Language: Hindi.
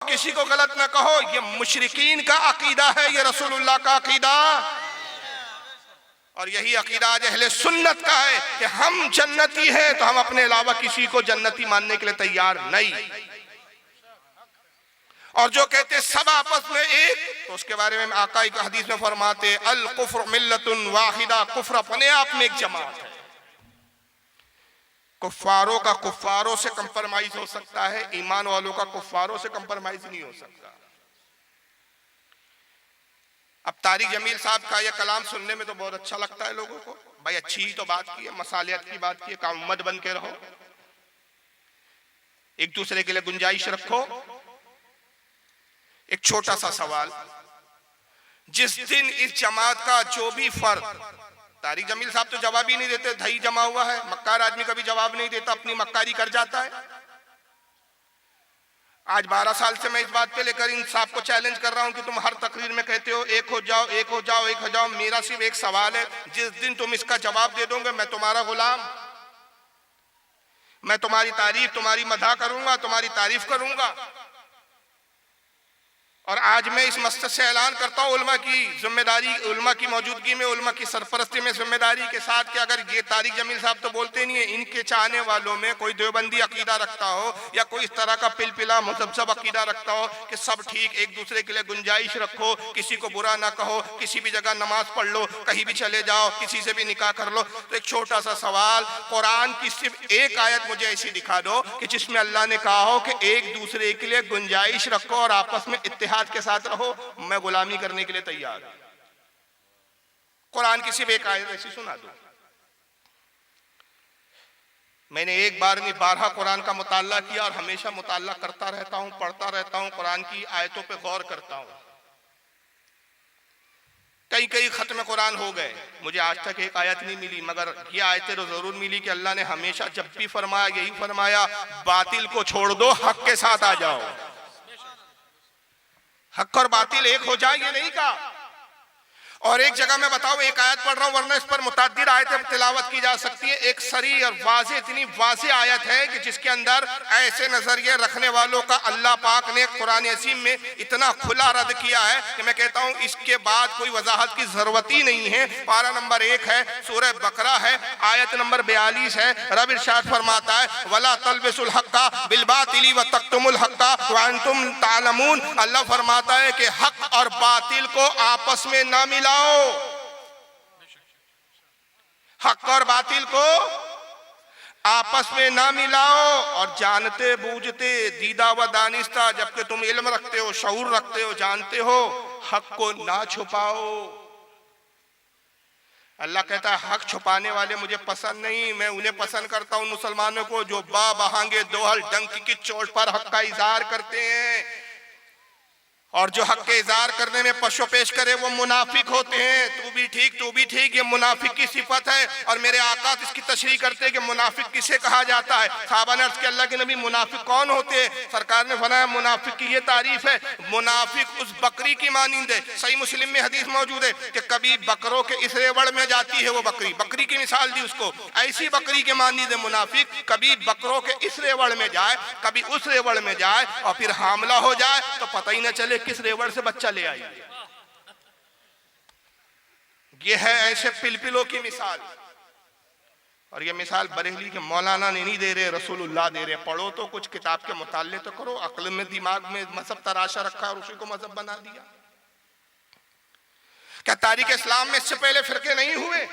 किसी को गलत ना कहो, ये मुशरिकीन का अकीदा है, ये रसूलुल्लाह का अकीदा और यही अकीदा आज अहले सुन्नत का है कि हम जन्नती हैं तो हम अपने अलावा किसी को जन्नती मानने के लिए तैयार नहीं। और जो कहते सब आपस में एक, तो उसके बारे में आका की हदीस में फरमाते अल कुफ्र मिल्लतुन वाहिदा, कुफ्र अपने आप में एक जमात है। कुफ्फारों का कुफ्फारों से कंप्रोमाइज हो सकता है, ईमान वालों का कुफ्फारों से कंप्रोमाइज नहीं हो सकता। अब तारिक जमील साहब का यह कलाम सुनने में तो बहुत अच्छा लगता है लोगों को, भाई अच्छी ही तो बात की है, मसालियत की बात की है, का उम्मत बन के रहो, एक दूसरे के लिए गुंजाइश रखो। एक छोटा सा सवाल, जिस दिन इस जमात का जो भी फर्द, तारिक जमील साहब तो जवाब ही नहीं देते, दही जमा हुआ है, मक्कार आदमी कभी जवाब नहीं देता, अपनी मक्कारी कर जाता है। आज 12 साल से मैं इस बात पे लेकर इन साहब को चैलेंज कर रहा हूं कि तुम हर तकरीर में कहते हो एक हो जाओ, एक हो जाओ, एक हो जाओ। मेरा सिर्फ एक सवाल है, जिस दिन तुम इसका जवाब दे दोगे मैं तुम्हारा गुलाम, मैं तुम्हारी तारीफ, तुम्हारी मदह करूंगा, तुम्हारी तारीफ करूंगा। और आज मैं इस मस्जिद से ऐलान करता हूँ उलमा की जिम्मेदारी, उलमा की मौजूदगी में, उलमा की सरपरस्ती में जिम्मेदारी के साथ कि अगर ये तारिक जमील साहब तो बोलते नहीं है, इनके चाहने वालों में कोई देवबंदी अकीदा रखता हो या कोई इस तरह का पिलपिला मुजब्जब अकीदा रखता हो कि सब ठीक, एक दूसरे के लिए गुंजाइश रखो, किसी को बुरा ना कहो, किसी भी जगह नमाज पढ़ लो, कहीं भी चले जाओ, किसी से भी निकाह कर लो, तो एक छोटा सा सवाल, कुरान की सिर्फ एक आयत मुझे ऐसी दिखा दो कि जिसमें अल्लाह ने कहा हो कि एक दूसरे के लिए गुंजाइश रखो और आपस में इत्तेहाद के साथ रहो, मैं गुलामी करने के लिए तैयार हूं। कुरान की सिर्फ एक आयत ऐसी सुना दो। मैंने एक बार नहीं 12 कुरान का मुताल्ला किया और हमेशा मुताल्ला करता रहता हूं, पढ़ता रहता हूं, कुरान की आयतों पे गौर करता हूं। कई कई खत्म कुरान हो गए, मुझे आज तक एक आयत नहीं मिली, मगर ये आयतें तो जरूर मिली कि अल्लाह ने हमेशा जब भी फरमाया यही फरमाया, बातिल को छोड़ दो, हक के साथ आ जाओ। हक और बातिल एक हो जाए ये नहीं कहा। और एक जगह मैं बताऊं, एक आयत पढ़ रहा हूं, वरना इस पर मुतअद्दिद आयतें तिलावत की जा सकती है। एक सरी और वाज़ेह, इतनी वाज़ेह आयत है कि जिसके अंदर ऐसे नजरिए रखने वालों का अल्लाह पाक ने कुरान अज़ीम में इतना खुला रद्द किया है कि मैं कहता हूं इसके बाद कोई वजाहत की जरूरत ही नहीं है। पारा नंबर 1 है, सूरह बकरा है, आयत नंबर 42 है। रब इरशाद फरमाता है वला तलबिसुल हक्का बिल बातिली व तक्तुमुल हक्का व अंतुम तालमून। अल्लाह फरमाता है कि हक और बातिल को आपस में ना मिला, हक और बातिल को आपस में ना मिलाओ और जानते बूझते दीदा व दानिस्ता, जबकि तुम इल्म रखते हो, शऊर रखते हो, जानते हो, हक को ना छुपाओ। अल्लाह कहता है हक छुपाने वाले मुझे पसंद नहीं, मैं उन्हें पसंद करता हूं मुसलमानों को जो बहांगे दोहल डंकी की चोट पर हक का इजहार करते हैं, और जो हक के इज़हार करने में पशो पेश करे वो मुनाफिक होते हैं। तू भी ठीक, तू भी ठीक, ये मुनाफिक की सिफत है। और मेरे आका इसकी तशरीह करते हैं कि मुनाफिक किसे कहा जाता है। साहबा ने अर्ज़ किया अल्लाह के नबी मुनाफिक कौन होते हैं? सरकार ने फरमाया मुनाफिक की ये तारीफ है, मुनाफिक उस बकरी की मानिंद है। सही मुस्लिम में हदीस मौजूद है कि कभी बकरों के इस रेवड़ में जाती है वो बकरी, बकरी की मिसाल दी उसको, ऐसी बकरी के मानिंद है मुनाफिक, कभी बकरों के इस रेवड़ में जाए, कभी उस रेवड़ में जाए और फिर हामला हो जाए तो पता ही न चले किस रेवड़ से बच्चा ले आई। ये है ऐसे पिलपिलों की मिसाल। और ये मिसाल बरेली के मौलाना ने नहीं दे रहे, रसूलुल्लाह दे रहे। पढ़ो तो कुछ किताब के मुताले तो करो, अक्ल में दिमाग में मजहब तराशा रखा और उसी को मजहब बना दिया। क्या तारीख इस्लाम में इससे पहले फिरके नहीं हुए?